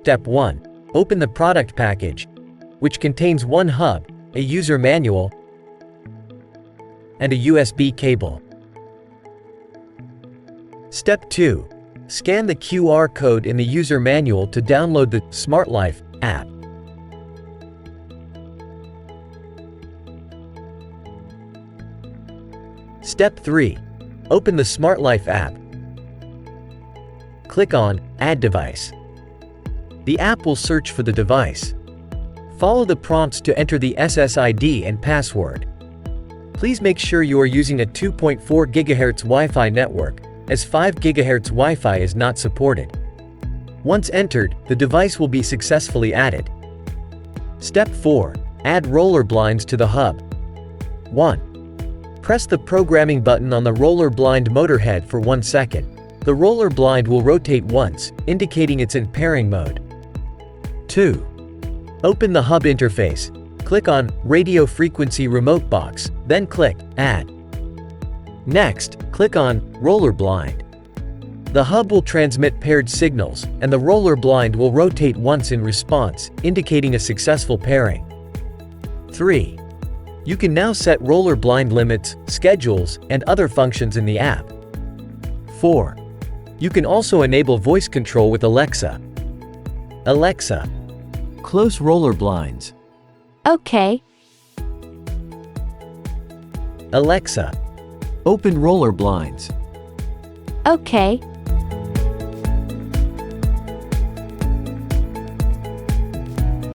Step 1. Open the product package, which contains one hub, a user manual, and a USB cable. Step 2. Scan the QR code in the user manual to download the Sortfle app. Step 3. Open the Sortfle app. Click on Add Device. The app will search for the device. Follow the prompts to enter the SSID and password. Please make sure you are using a 2.4 GHz Wi-Fi network, as 5 GHz Wi-Fi is not supported. Once entered, the device will be successfully added. Step 4. Add roller blinds to the hub. 1. Press the programming button on the roller blind motor head for 1 second. The roller blind will rotate once, indicating it's in pairing mode. 2. Open the hub interface. Click on Radio Frequency Remote Box, then click Add. Next, click on Roller Blind. The hub will transmit paired signals, and the roller blind will rotate once in response, indicating a successful pairing. 3. You can now set roller blind limits, schedules, and other functions in the app. 4. You can also enable voice control with Alexa. Alexa, close roller blinds. Okay. Alexa, open roller blinds. Okay.